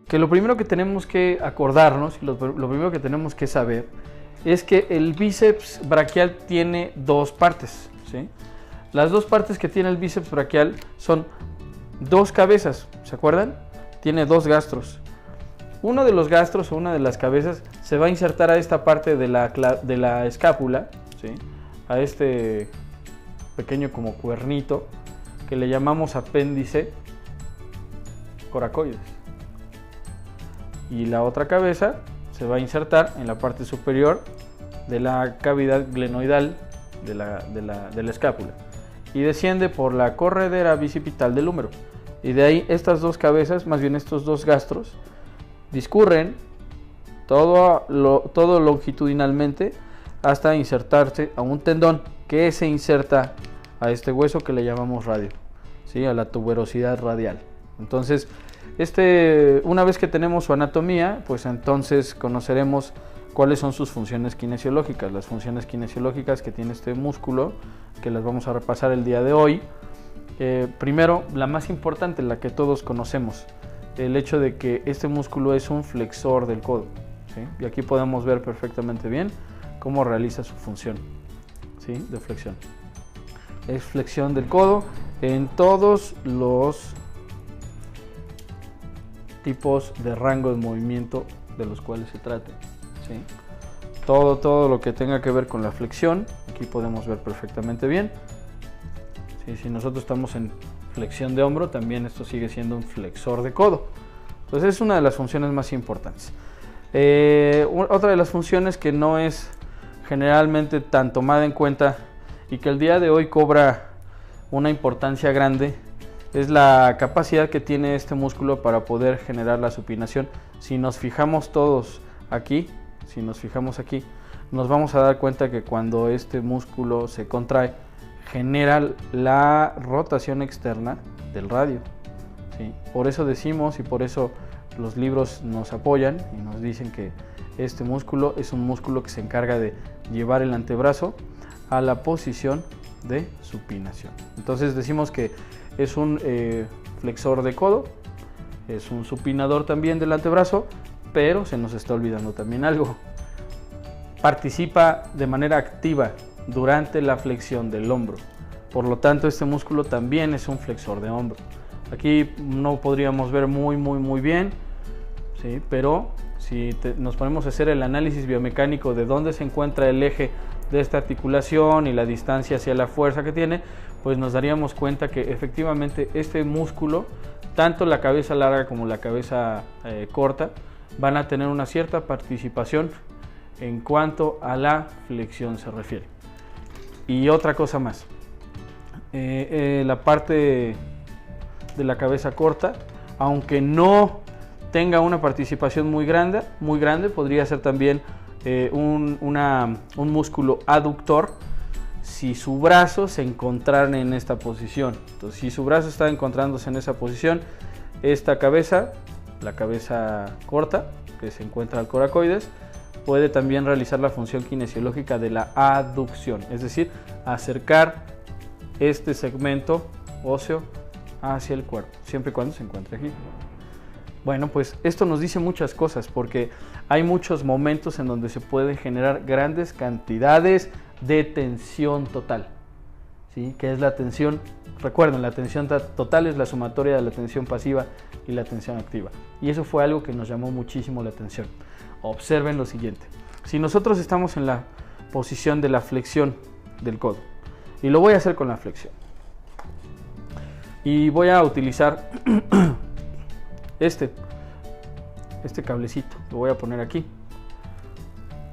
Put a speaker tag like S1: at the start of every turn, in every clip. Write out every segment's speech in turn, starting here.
S1: que lo primero que tenemos que acordarnos y lo primero que tenemos que saber es que el bíceps braquial tiene dos partes, ¿sí? Las dos partes que tiene el bíceps braquial son dos cabezas, ¿se acuerdan? Tiene dos gastros. Uno de los gastros o una de las cabezas se va a insertar a esta parte de la escápula, ¿sí? A este pequeño como cuernito que le llamamos apéndice coracoides. Y la otra cabeza se va a insertar en la parte superior de la cavidad glenoidal de la escápula y desciende por la corredera bicipital del húmero. Y de ahí estas dos cabezas, más bien estos dos gastros, discurren todo longitudinalmente hasta insertarse a un tendón que se inserta a este hueso que le llamamos radio, ¿sí? A la tuberosidad radial. Entonces, una vez que tenemos su anatomía, pues entonces conoceremos cuáles son sus funciones kinesiológicas. Las funciones kinesiológicas que tiene este músculo, que las vamos a repasar el día de hoy. Primero, la más importante, la que todos conocemos, el hecho de que este músculo es un flexor del codo, ¿sí? Y aquí podemos ver perfectamente bien cómo realiza su función, ¿sí? De flexión. Es flexión del codo en todos los tipos de rango de movimiento de los cuales se trate, ¿sí? Todo lo que tenga que ver con la flexión, aquí podemos ver perfectamente bien. ¿Sí? Si nosotros estamos en flexión de hombro, también esto sigue siendo un flexor de codo. Entonces es una de las funciones más importantes. Otra de las funciones que no es generalmente tan tomada en cuenta y que el día de hoy cobra una importancia grande es la capacidad que tiene este músculo para poder generar la supinación. Si nos fijamos todos aquí, nos vamos a dar cuenta que cuando este músculo se contrae, genera la rotación externa del radio, ¿sí? Por eso decimos y por eso los libros nos apoyan y nos dicen que este músculo es un músculo que se encarga de llevar el antebrazo a la posición de supinación. Entonces decimos que es un flexor de codo, es un supinador también del antebrazo, pero se nos está olvidando también algo. Participa de manera activa durante la flexión del hombro. Por lo tanto, este músculo también es un flexor de hombro. Aquí no podríamos ver muy bien, ¿sí? Pero si nos ponemos a hacer el análisis biomecánico de dónde se encuentra el eje de esta articulación y la distancia hacia la fuerza que tiene, pues nos daríamos cuenta que efectivamente este músculo, tanto la cabeza larga como la cabeza corta, van a tener una cierta participación en cuanto a la flexión se refiere. Y otra cosa más, la parte de la cabeza corta, aunque tenga una participación muy grande, podría ser también un músculo aductor si su brazo se encontrara en esta posición. Entonces, si su brazo está encontrándose en esa posición, esta cabeza, la cabeza corta, que se encuentra al coracoides, puede también realizar la función kinesiológica de la aducción, es decir, acercar este segmento óseo hacia el cuerpo, siempre y cuando se encuentre aquí. Bueno, pues esto nos dice muchas cosas, porque hay muchos momentos en donde se puede generar grandes cantidades de tensión total, ¿sí? ¿Qué es la tensión? Recuerden, la tensión total es la sumatoria de la tensión pasiva y la tensión activa. Y eso fue algo que nos llamó muchísimo la atención. Observen lo siguiente. Si nosotros estamos en la posición de la flexión del codo, y lo voy a hacer con la flexión, y voy a utilizar este cablecito, lo voy a poner aquí.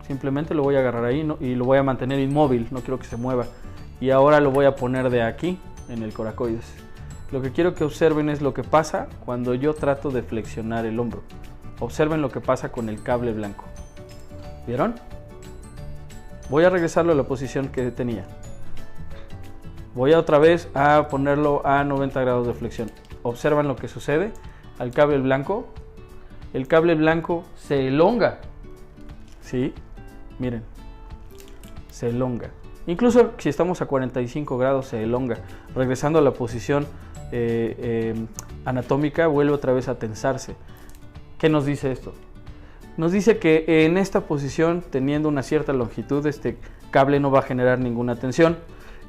S1: Simplemente lo voy a agarrar ahí, ¿no? Y lo voy a mantener inmóvil, no quiero que se mueva. Y ahora lo voy a poner de aquí, en el coracoides. Lo que quiero que observen es lo que pasa cuando yo trato de flexionar el hombro. Observen lo que pasa con el cable blanco. ¿Vieron? Voy a regresarlo a la posición que tenía. Voy a otra vez a ponerlo a 90 grados de flexión. Observan lo que sucede al cable blanco. El cable blanco se elonga. ¿Sí? Miren. Se elonga. Incluso si estamos a 45 grados se elonga. Regresando a la posición anatómica, vuelve otra vez a tensarse. ¿Qué nos dice esto? Nos dice que en esta posición, teniendo una cierta longitud, este cable no va a generar ninguna tensión,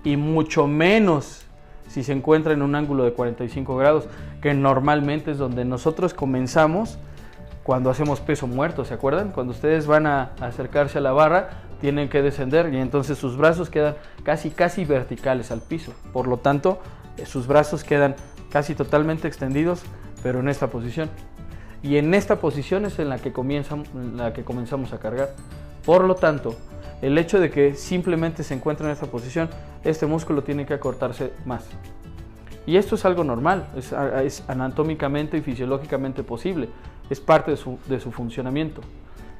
S1: y mucho menos si se encuentra en un ángulo de 45 grados, que normalmente es donde nosotros comenzamos cuando hacemos peso muerto, ¿se acuerdan? Cuando ustedes van a acercarse a la barra, tienen que descender y entonces sus brazos quedan casi verticales al piso. Por lo tanto, sus brazos quedan casi totalmente extendidos, pero en esta posición. Y en esta posición es en la que comenzamos a cargar. Por lo tanto, el hecho de que simplemente se encuentre en esta posición, este músculo tiene que acortarse más. Y esto es algo normal, es anatómicamente y fisiológicamente posible, es parte de su funcionamiento,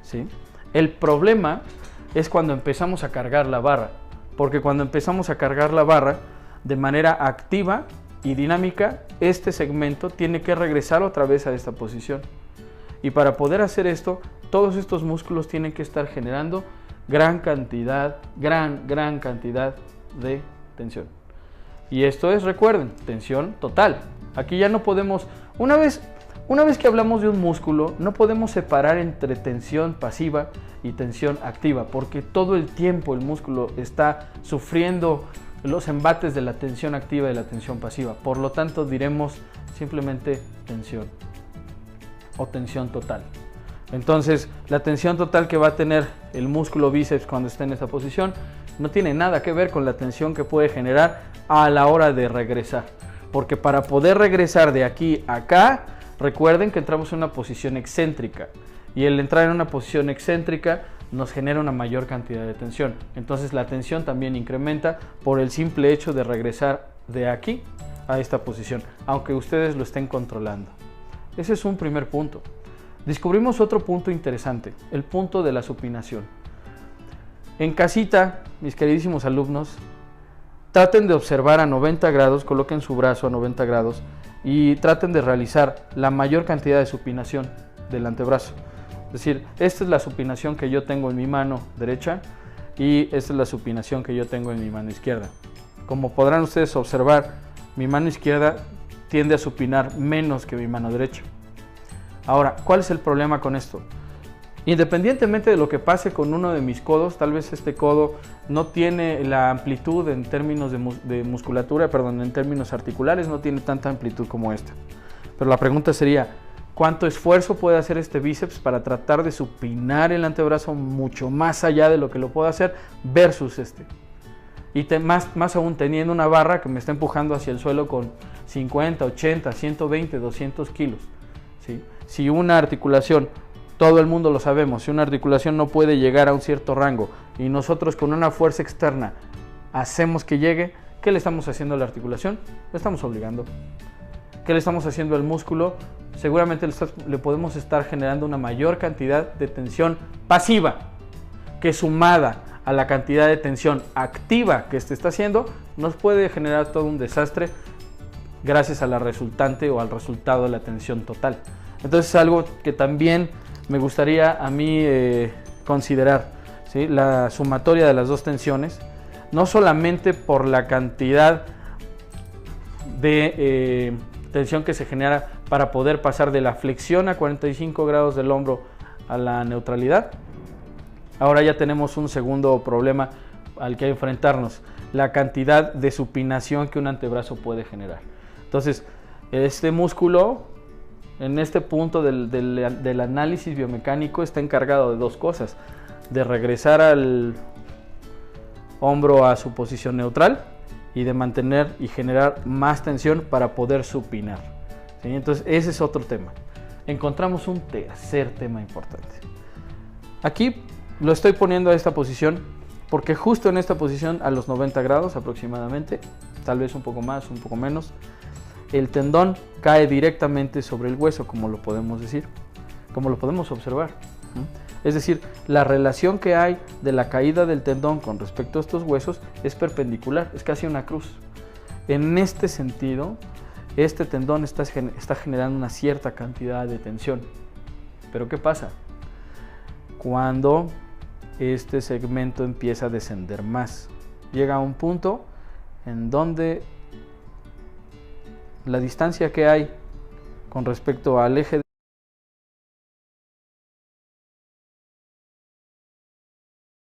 S1: ¿sí? El problema es cuando empezamos a cargar la barra, porque cuando empezamos a cargar la barra de manera activa y dinámica, este segmento tiene que regresar otra vez a esta posición. Y para poder hacer esto, todos estos músculos tienen que estar generando gran cantidad de tensión. Y esto es, recuerden, tensión total. Aquí ya no podemos, una vez que hablamos de un músculo, no podemos separar entre tensión pasiva y tensión activa, porque todo el tiempo el músculo está sufriendo los embates de la tensión activa y la tensión pasiva. Por lo tanto, diremos simplemente tensión o tensión total. Entonces, la tensión total que va a tener el músculo bíceps cuando esté en esta posición no tiene nada que ver con la tensión que puede generar a la hora de regresar. Porque para poder regresar de aquí a acá, recuerden que entramos en una posición excéntrica. Y el entrar en una posición excéntrica nos genera una mayor cantidad de tensión. Entonces la tensión también incrementa por el simple hecho de regresar de aquí a esta posición, aunque ustedes lo estén controlando. Ese es un primer punto. Descubrimos otro punto interesante, el punto de la supinación. En casita, mis queridísimos alumnos, traten de observar a 90 grados, coloquen su brazo a 90 grados y traten de realizar la mayor cantidad de supinación del antebrazo. Es decir, esta es la supinación que yo tengo en mi mano derecha y esta es la supinación que yo tengo en mi mano izquierda. Como podrán ustedes observar, mi mano izquierda tiende a supinar menos que mi mano derecha. Ahora, ¿cuál es el problema con esto? Independientemente de lo que pase con uno de mis codos, tal vez este codo no tiene la amplitud en términos de musculatura, perdón, en términos articulares, no tiene tanta amplitud como esta. Pero la pregunta sería, ¿cuánto esfuerzo puede hacer este bíceps para tratar de supinar el antebrazo mucho más allá de lo que lo puede hacer versus este? Y más aún teniendo una barra que me está empujando hacia el suelo con 50, 80, 120, 200 kilos. ¿Sí? Si una articulación, todo el mundo lo sabemos, si una articulación no puede llegar a un cierto rango y nosotros con una fuerza externa hacemos que llegue, ¿qué le estamos haciendo a la articulación? Le estamos obligando. ¿Qué le estamos haciendo al músculo? Seguramente le podemos estar generando una mayor cantidad de tensión pasiva, que sumada a la cantidad de tensión activa que este está haciendo, nos puede generar todo un desastre gracias a la resultante o al resultado de la tensión total. Entonces es algo que también me gustaría a mí considerar, ¿sí? La sumatoria de las dos tensiones, no solamente por la cantidad de tensión que se genera para poder pasar de la flexión a 45 grados del hombro a la neutralidad. Ahora ya tenemos un segundo problema al que enfrentarnos, la cantidad de supinación que un antebrazo puede generar. Entonces, este músculo, en este punto del análisis biomecánico, está encargado de dos cosas: de regresar al hombro a su posición neutral y de mantener y generar más tensión para poder supinar. ¿Sí? Entonces, ese es otro tema. Encontramos un tercer tema importante. Aquí lo estoy poniendo a esta posición porque justo en esta posición, a los 90 grados aproximadamente, tal vez un poco más, un poco menos, el tendón cae directamente sobre el hueso, como lo podemos decir, como lo podemos observar. Es decir, la relación que hay de la caída del tendón con respecto a estos huesos es perpendicular, es casi una cruz. En este sentido, este tendón está generando una cierta cantidad de tensión. Pero ¿qué pasa? Cuando este segmento empieza a descender más, llega a un punto en donde la distancia que hay con respecto al eje